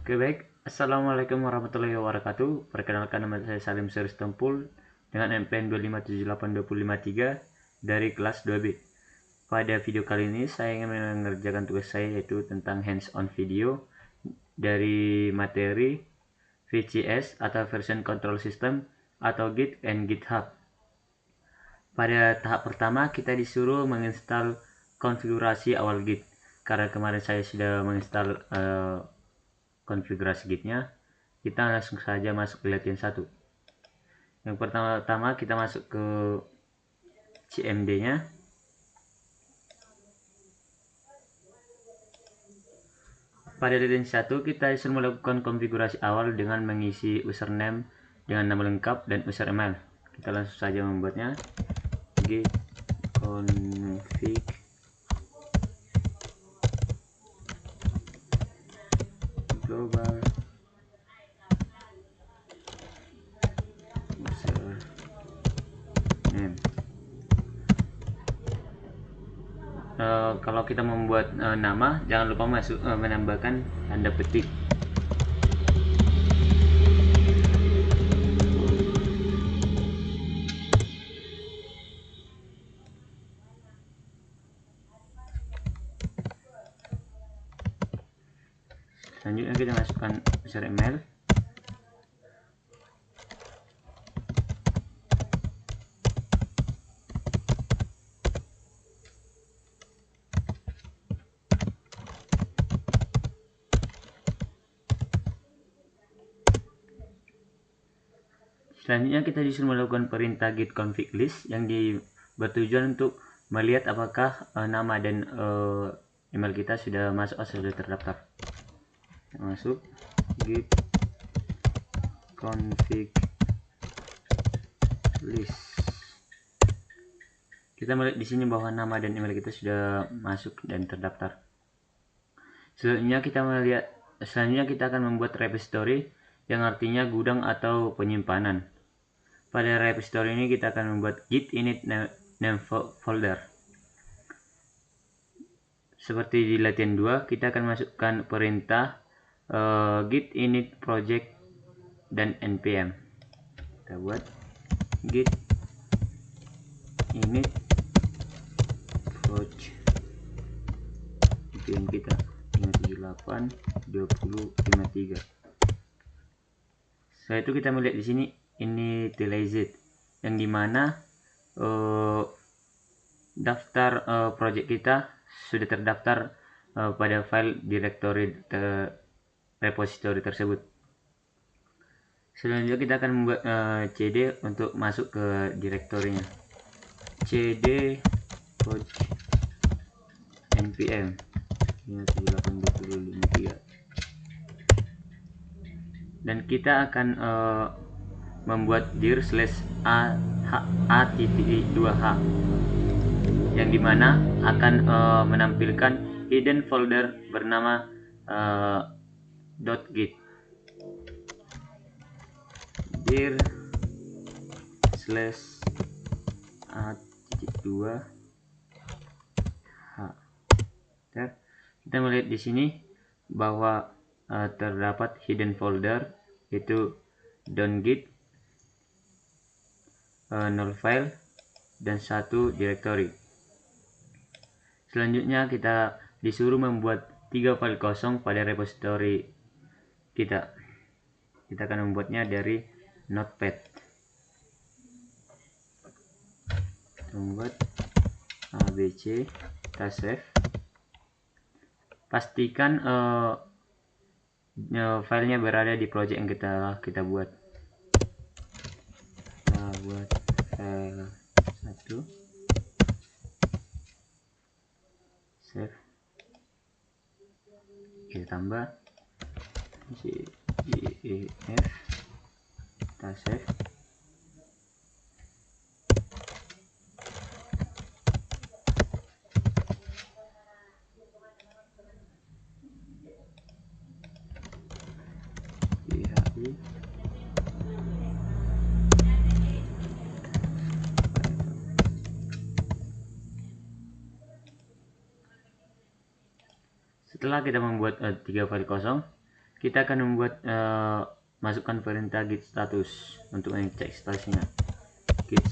Oke, baik. Assalamualaikum warahmatullahi wabarakatuh. Perkenalkan, nama saya Salim Seris Tempul dengan NPM 2578253 dari kelas 2B. Pada video kali ini saya ingin mengerjakan tugas saya, yaitu tentang hands-on video dari materi VCS atau Version Control System atau Git and GitHub. Pada tahap pertama kita disuruh menginstal konfigurasi awal Git. Karena kemarin saya sudah menginstal konfigurasi Gitnya, kita langsung saja masuk ke latihan 1. Yang pertama-tama kita masuk ke CMD nya. Pada latihan 1 kita disuruh melakukan konfigurasi awal dengan mengisi username dengan nama lengkap dan user email. Kita langsung saja membuatnya. Git config global username. Kalau kita membuat nama, jangan lupa menambahkan tanda petik. Selanjutnya kita masukkan user email. Selanjutnya kita disuruh melakukan perintah git config list yang bertujuan untuk melihat apakah nama dan email kita sudah masuk atau sudah terdaftar. Masuk git config list. Kita melihat di sini bahwa nama dan email kita sudah masuk dan terdaftar. Selanjutnya kita akan membuat repository yang artinya gudang atau penyimpanan. Pada repository ini kita akan membuat git init name folder. Seperti di latihan 2, kita akan masukkan perintah git init project dan npm. Kita buat git init project, npm kita 5782053. Setelah itu kita melihat di sini initialized, yang dimana daftar project kita sudah terdaftar pada file directory repository tersebut. Selanjutnya kita akan membuat cd untuk masuk ke direktorinya. Cd project npm 5782053, dan kita akan membuat dir /a-2h yang dimana akan menampilkan hidden folder bernama .git. dir /a-2h. Kita melihat di sini bahwa terdapat hidden folder, yaitu .git, 0 file, dan 1 directory. Selanjutnya kita disuruh membuat 3 file kosong pada repository kita. Kita akan membuatnya dari notepad. Kita membuat abc, kita save. Pastikan filenya berada di project yang kita buat. Kita buat file 1, save, kita tambah gef, kita save. Setelah kita membuat 3 file kosong, kita akan membuat masukkan perintah git status untuk mengecek statusnya. Git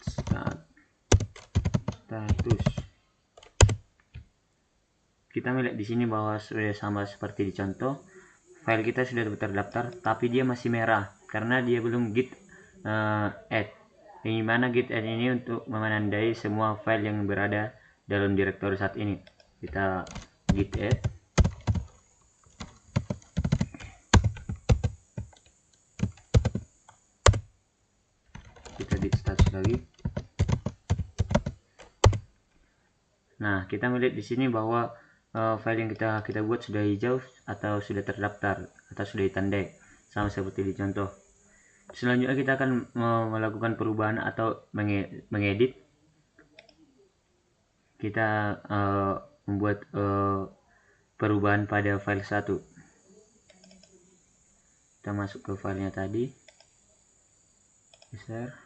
status. Kita melihat di sini bahwa sudah sama seperti di contoh, file kita sudah terdaftar, tapi dia masih merah karena dia belum git add. Yang mana git add ini untuk menandai semua file yang berada dalam direktori saat ini. Kita git add, kita git status lagi. Nah, kita melihat di sini bahwa file yang kita buat sudah hijau atau sudah terdaftar atau sudah ditandai sama seperti di contoh. Selanjutnya kita akan melakukan perubahan atau mengedit. Kita membuat perubahan pada file 1. Kita masuk ke filenya tadi, geser,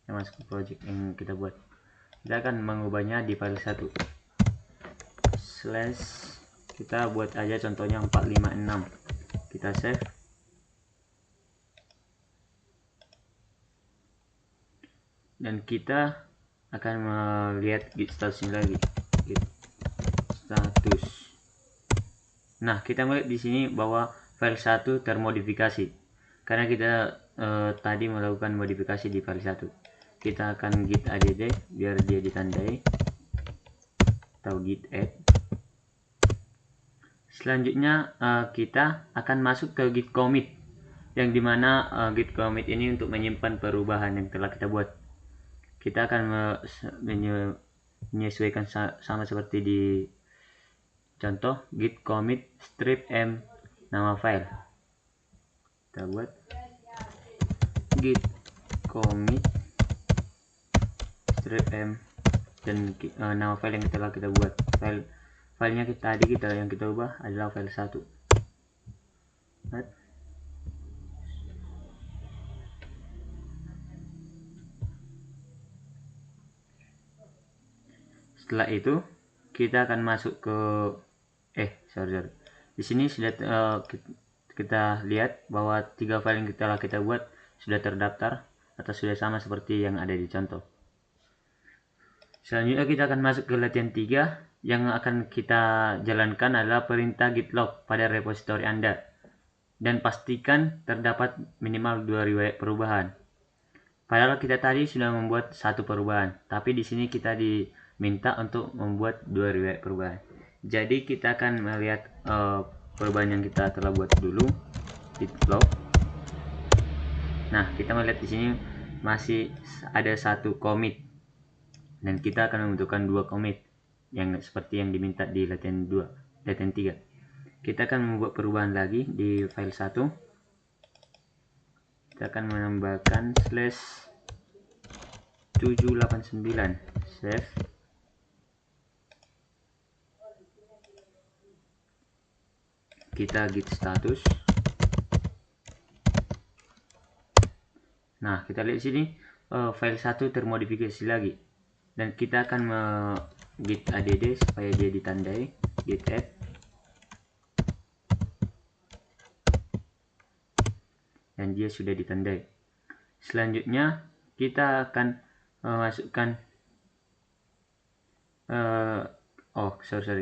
kita masuk ke project yang kita buat. Kita akan mengubahnya di file 1 slash, kita buat aja contohnya 456. Kita save, dan kita akan melihat git statusnya lagi, git status. Nah, kita melihat di sini bahwa file 1 termodifikasi karena kita tadi melakukan modifikasi di file 1. Kita akan git add biar dia ditandai atau git add. Selanjutnya kita akan masuk ke git commit, yang dimana git commit ini untuk menyimpan perubahan yang telah kita buat. Kita akan menyesuaikan sama seperti di contoh, git commit strip m nama file. Kita buat git commit strip m dan nama file yang telah kita buat. Filenya yang kita ubah adalah file 1. Setelah itu kita akan masuk ke sorry. Di sini sudah kita lihat bahwa 3 file yang kita buat sudah terdaftar atau sudah sama seperti yang ada di contoh. Selanjutnya kita akan masuk ke latihan 3. Yang akan kita jalankan adalah perintah git log pada repositori Anda, dan pastikan terdapat minimal 2 riwayat perubahan. Padahal kita tadi sudah membuat 1 perubahan, tapi di sini kita diminta untuk membuat 2 riwayat perubahan. Jadi kita akan melihat perubahan yang kita telah buat dulu, git log. Nah, kita melihat di sini masih ada 1 commit, dan kita akan membutuhkan 2 commit yang seperti yang diminta di latihan 3. Kita akan membuat perubahan lagi di file 1. Kita akan menambahkan /789, save. Kita git status. Nah, kita lihat sini file 1 termodifikasi lagi, dan kita akan git add supaya dia ditandai, git add, dan dia sudah ditandai. Selanjutnya kita akan masukkan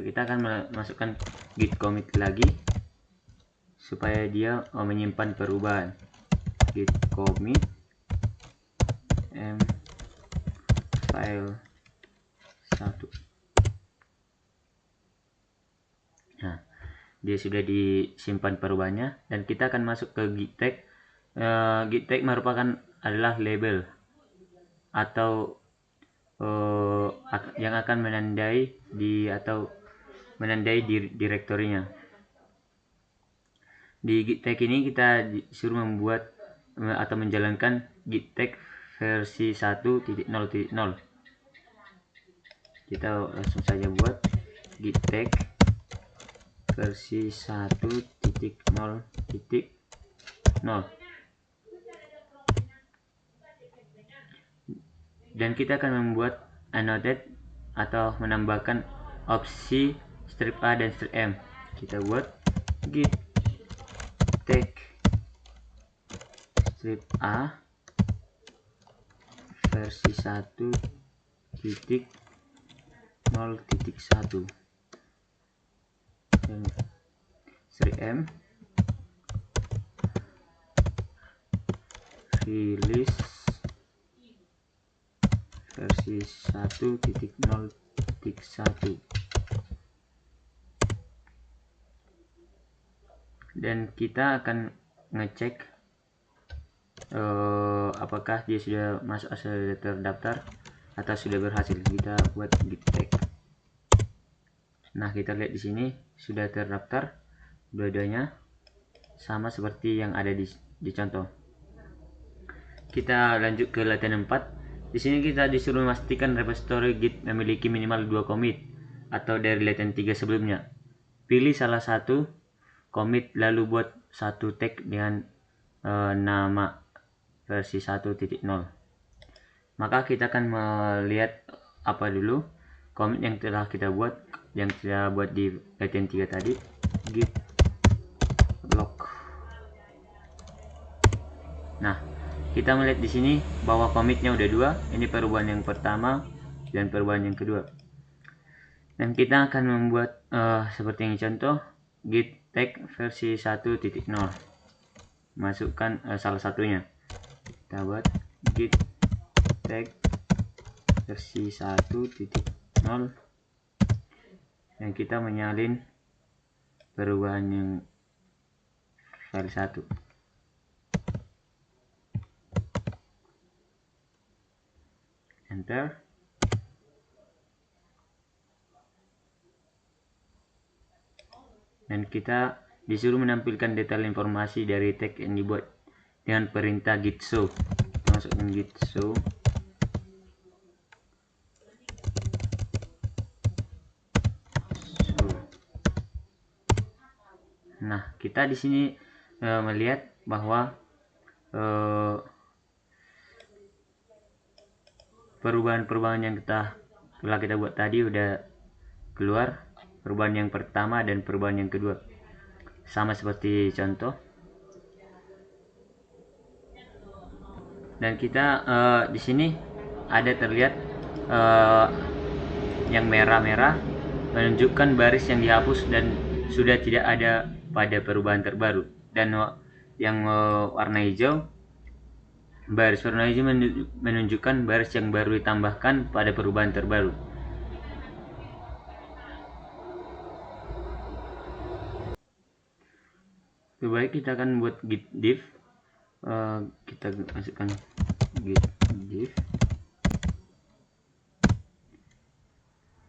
kita akan masukkan git commit lagi supaya dia menyimpan perubahan. Git commit m file 1. Nah, dia sudah disimpan perubahannya, dan kita akan masuk ke git tag. Git tag adalah label atau yang akan menandai direktorinya. Di git tag ini kita disuruh membuat atau menjalankan git tag versi 1.0.0. Kita langsung saja buat git tag versi 1.0.0. dan kita akan membuat annotate atau menambahkan opsi strip A dan strip M. Kita buat git tag strip A versi 1.0.1 dan strip M rilis versi 1.0.1. Dan kita akan ngecek apakah dia sudah masuk atau sudah terdaftar atau sudah berhasil. Kita buat git tag. Nah, kita lihat di sini sudah terdaftar, dua-duanya sama seperti yang ada di contoh. Kita lanjut ke latihan 4. Di sini kita disuruh memastikan repository Git memiliki minimal 2 commit atau dari latihan 3 sebelumnya. Pilih salah satu commit lalu buat satu tag dengan nama versi 1.0. Maka kita akan melihat apa dulu commit yang telah kita buat di latihan 3 tadi. Git log. Nah, kita melihat di sini bahwa commitnya udah 2. Ini perubahan yang pertama dan perubahan yang kedua. Dan kita akan membuat seperti yang contoh, git tag versi 1.0. Masukkan salah satunya. Kita buat git tag versi 1.0 dan kita menyalin perubahan yang file 1. Enter. Dan kita disuruh menampilkan detail informasi dari tag yang dibuat dengan perintah git show. Kita masukkan git show. Nah, kita di sini melihat bahwa perubahan-perubahan yang telah kita buat tadi udah keluar, perubahan yang pertama dan perubahan yang kedua sama seperti contoh. Dan kita di sini ada terlihat yang merah-merah menunjukkan baris yang dihapus dan sudah tidak ada pada perubahan terbaru, dan yang warna hijau, baris warna hijau menunjukkan baris yang baru ditambahkan pada perubahan terbaru. Lebih baik kita akan buat git diff. Kita masukkan git diff,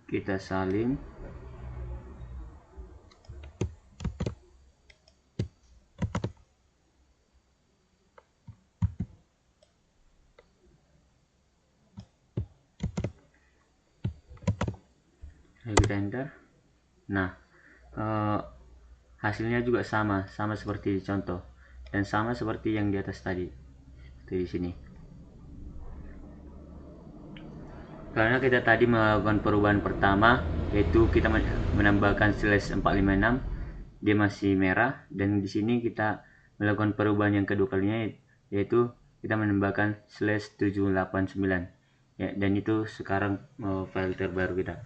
kita salin, kita enter. Nah, hasilnya juga sama seperti di contoh dan sama seperti yang di atas tadi, seperti di sini. Karena kita tadi melakukan perubahan pertama, yaitu kita menambahkan /456, dia masih merah, dan di sini kita melakukan perubahan yang kedua kalinya, yaitu kita menambahkan /789, ya, dan itu sekarang file terbaru kita.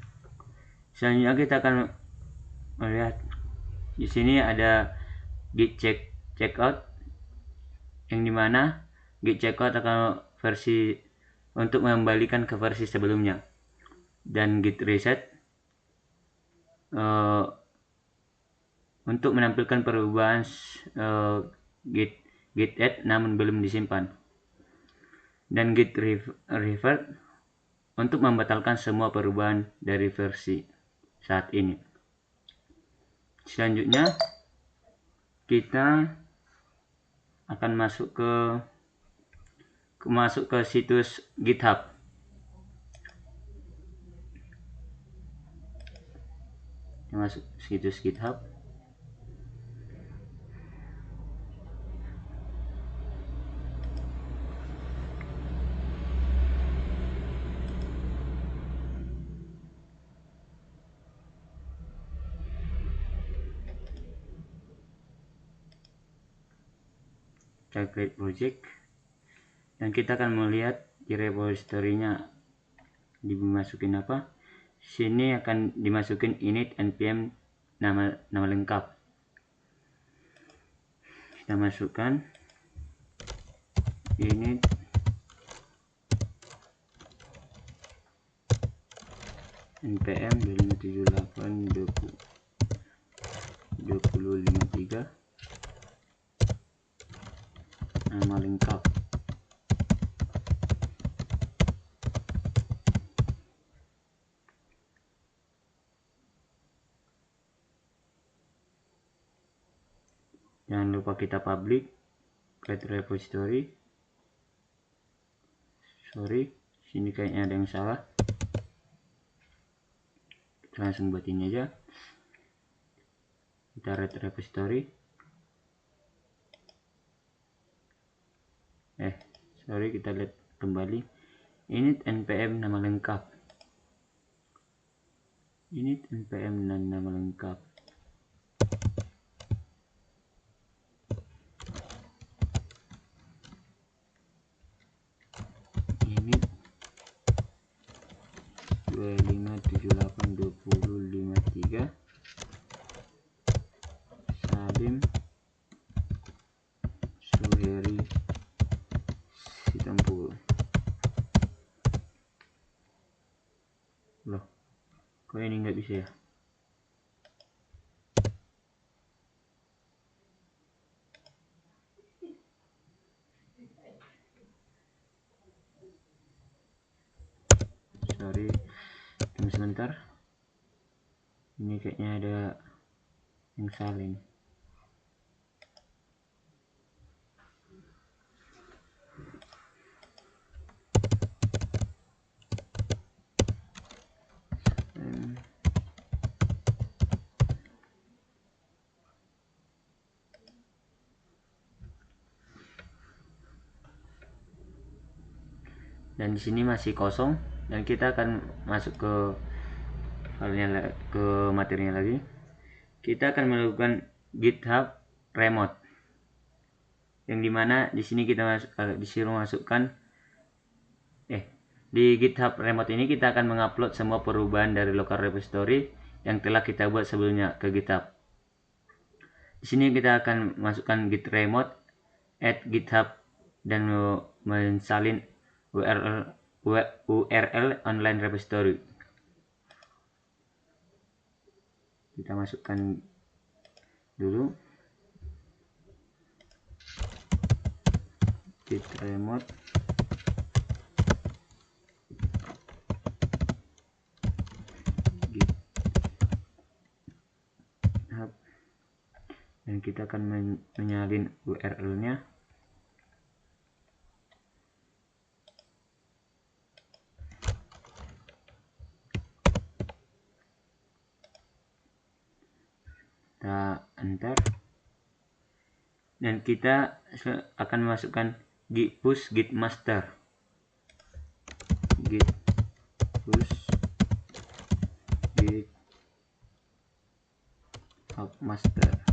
Selanjutnya kita akan melihat di sini ada git checkout, yang dimana git checkout akan versi untuk mengembalikan ke versi sebelumnya, dan git reset untuk menampilkan perubahan git add namun belum disimpan, dan git revert untuk membatalkan semua perubahan dari versi saat ini. Selanjutnya kita akan masuk ke situs GitHub. Masuk situs GitHub. kita create project, dan kita akan melihat di repository-nya dimasukin apa. Sini akan dimasukin init npm nama lengkap. Kita masukkan init npm 2578.2053 nama lengkap. Jangan lupa kita public create repository. Sorry, sini kayaknya ada yang salah. Kita langsung buat ini aja. Kita create repository. Sorry, kita lihat kembali. Init npm nama lengkap. Init npm dan nama lengkap. Init 2578.2053 Salim Suheri Sitompul. Loh, kok ini nggak bisa ya? Sorry, tunggu sebentar. Ini kayaknya ada yang salah ini. Dan di sini masih kosong, dan kita akan masuk ke filenya, ke materinya lagi. Kita akan melakukan GitHub remote, yang dimana di sini kita disuruh masukkan di GitHub remote ini kita akan mengupload semua perubahan dari local repository yang telah kita buat sebelumnya ke GitHub. Di sini kita akan masukkan git remote add GitHub dan mensalin URL online repository. Kita masukkan dulu git remote GitHub, dan kita akan menyalin URL-nya. Kita enter, dan kita akan memasukkan git push git master, git push git hub master.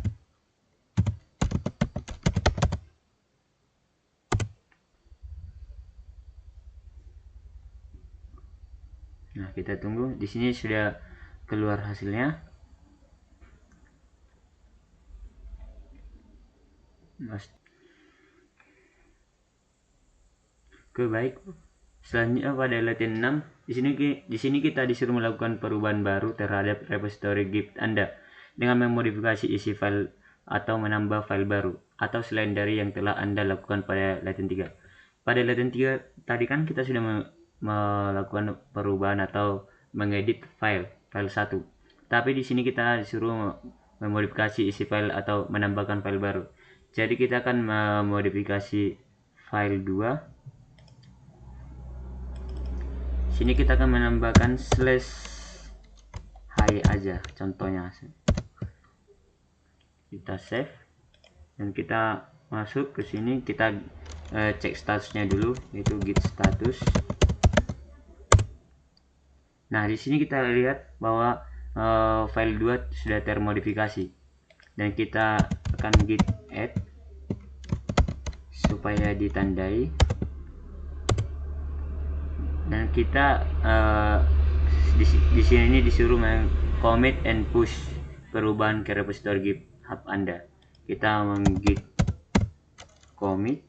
Nah, kita tunggu. Di sini sudah keluar hasilnya. Oke, baik. Selanjutnya pada latihan 6, di sini kita disuruh melakukan perubahan baru terhadap repository Git Anda dengan memodifikasi isi file atau menambah file baru atau selain dari yang telah Anda lakukan pada latihan 3. Pada latihan 3 tadi kan kita sudah melakukan perubahan atau mengedit file 1. Tapi di sini kita disuruh memodifikasi isi file atau menambahkan file baru. Jadi kita akan memodifikasi file 2. Sini kita akan menambahkan /hi aja contohnya. Kita save dan kita masuk ke sini, kita cek statusnya dulu, yaitu git status. Nah, di sini kita lihat bahwa file 2 sudah termodifikasi, dan kita akan git add supaya ditandai, dan kita di sini disuruh commit and push perubahan ke repository GitHub Anda. Kita git commit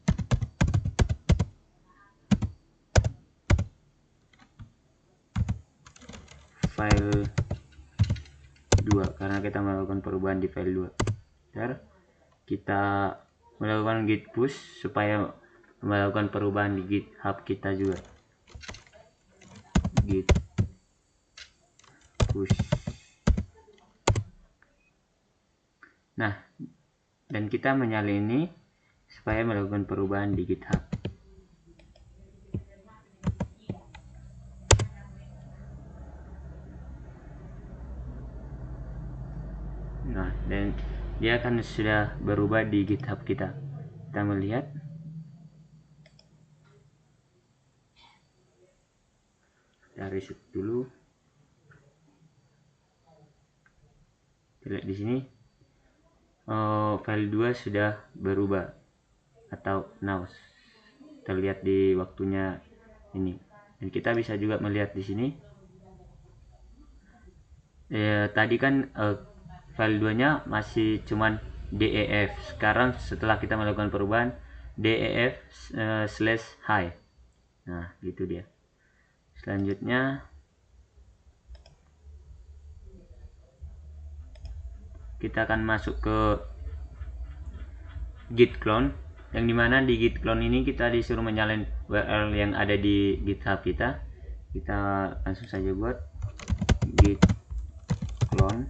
file 2 karena kita melakukan perubahan di file 2. Kita melakukan git push supaya melakukan perubahan di GitHub kita juga. Git push. Nah, dan kita menyalin ini supaya melakukan perubahan di GitHub. Nah, dan dia akan sudah berubah di GitHub kita. Kita melihat. Kita reset dulu. Kita lihat di sini. File 2 sudah berubah atau now terlihat di waktunya ini. Dan kita bisa juga melihat di sini. Tadi kan file 2-nya masih cuman def. Sekarang setelah kita melakukan perubahan def /hi. Nah, gitu dia. Selanjutnya kita akan masuk ke git clone, yang dimana di git clone ini kita disuruh menyalin URL yang ada di GitHub kita. Kita langsung saja buat git clone.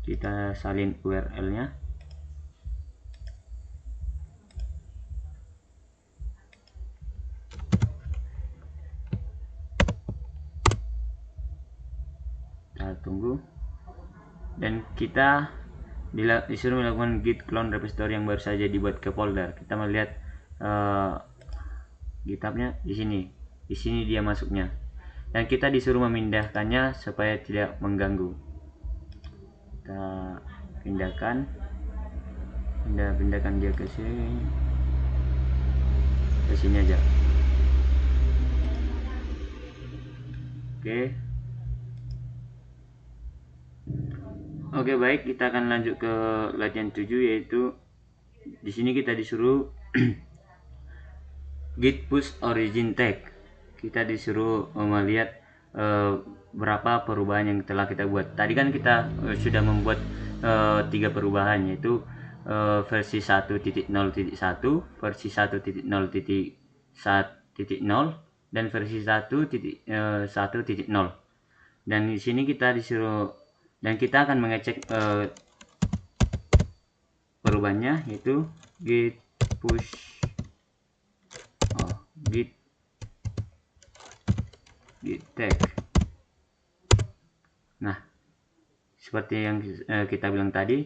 Kita salin URL-nya. Kita tunggu. Dan kita disuruh melakukan git clone repository yang baru saja dibuat ke folder. Kita melihat GitHub-nya di sini. Di sini dia masuknya. Dan kita disuruh memindahkannya supaya tidak mengganggu. Kita pindahkan dia ke sini aja. Oke, baik, kita akan lanjut ke latihan 7, yaitu di sini kita disuruh git push origin tag. Kita disuruh melihat berapa perubahan yang telah kita buat. Tadi kan kita sudah membuat 3 perubahan, yaitu versi 1.0.1, versi 1.0.1.0 dan versi 1.1.0. Dan di sini kita disuruh, dan kita akan mengecek perubahannya, yaitu git push git tag. Nah, seperti yang kita bilang tadi,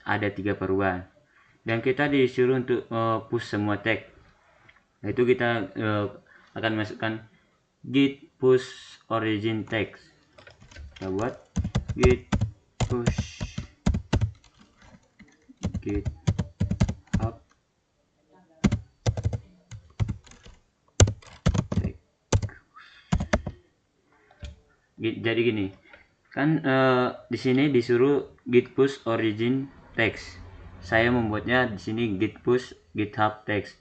ada 3 perubahan, dan kita disuruh untuk push semua tag. Itu kita akan masukkan git push origin tags. Kita buat git push GitHub tag. Jadi gini kan, di sini disuruh git push origin tags. Saya membuatnya di sini git push GitHub tags.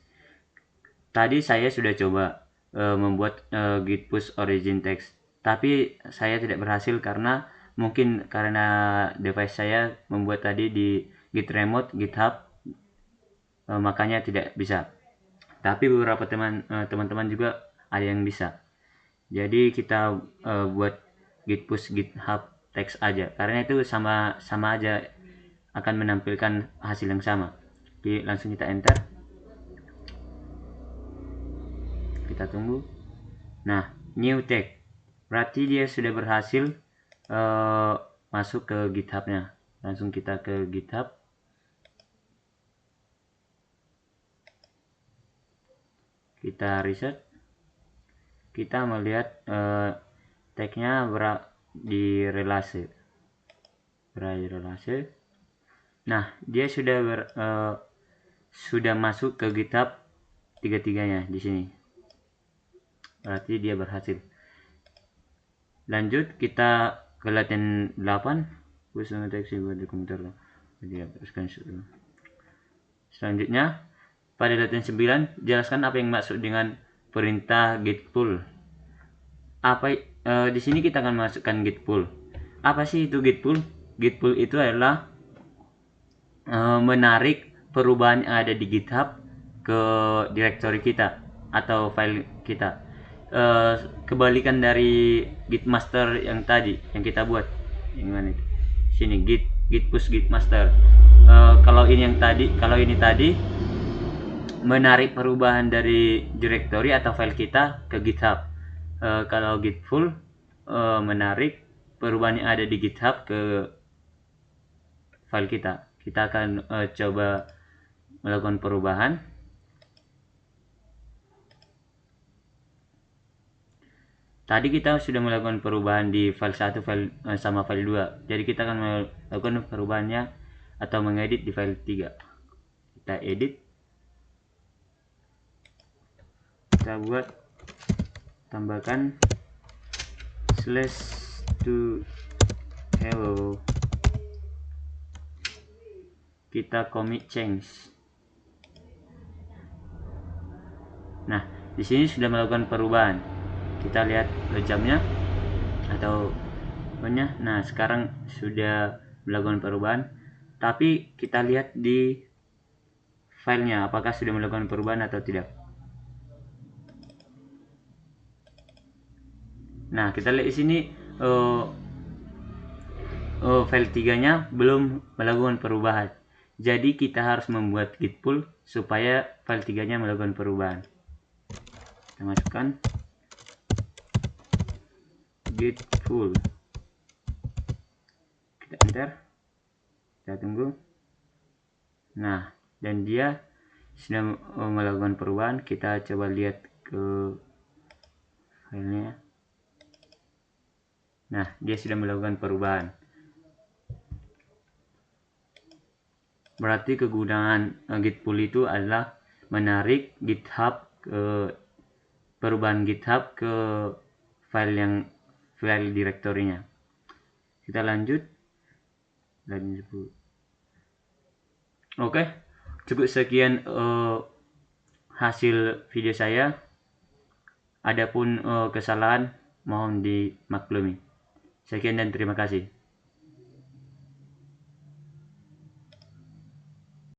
Tadi saya sudah coba membuat git push origin tags, tapi saya tidak berhasil karena mungkin karena device saya membuat tadi di git remote GitHub, makanya tidak bisa. Tapi beberapa teman-teman juga ada yang bisa. Jadi kita buat git push GitHub tags aja, karena itu sama aja akan menampilkan hasil yang sama. Jadi langsung kita enter. Kita tunggu. Nah, new tag, berarti dia sudah berhasil masuk ke GitHub-nya. Langsung kita ke GitHub. Kita reset. Kita melihat tag-nya di relase. Nah, dia sudah masuk ke GitHub tiga-tiganya di sini. Berarti dia berhasil. Lanjut kita ke latihan 8. Deteksi buat di komputer. Selanjutnya pada latihan 9, jelaskan apa yang maksud dengan perintah git pull. Di sini kita akan masukkan git pull. Apa sih itu git pull? Git pull itu adalah menarik perubahan yang ada di GitHub ke directory kita atau file kita. Kebalikan dari git master yang tadi yang kita buat. Yang mana itu? Sini git push git master. Kalau ini tadi menarik perubahan dari directory atau file kita ke GitHub. Kalau git pull menarik perubahan yang ada di GitHub ke file kita. Kita akan coba melakukan perubahan. Tadi kita sudah melakukan perubahan di file 1 sama file 2. Jadi kita akan melakukan perubahannya atau mengedit di file 3. Kita edit. Kita buat tambahkan /to hello. Kita commit change. Nah, di sini sudah melakukan perubahan. Kita lihat jamnya atau apanya. Nah, sekarang sudah melakukan perubahan. Tapi kita lihat di filenya apakah sudah melakukan perubahan atau tidak. Nah, kita lihat di sini file 3-nya belum melakukan perubahan. Jadi kita harus membuat git pull supaya file 3-nya melakukan perubahan. Kita masukkan git pull. Kita enter. Kita tunggu. Nah, dan dia sudah melakukan perubahan. Kita coba lihat ke filenya. Nah, dia sudah melakukan perubahan. Berarti kegunaan git pull itu adalah menarik GitHub perubahan GitHub ke file direktorinya. Kita lanjut. Oke, cukup sekian hasil video saya. Adapun kesalahan mohon dimaklumi. Sekian dan terima kasih.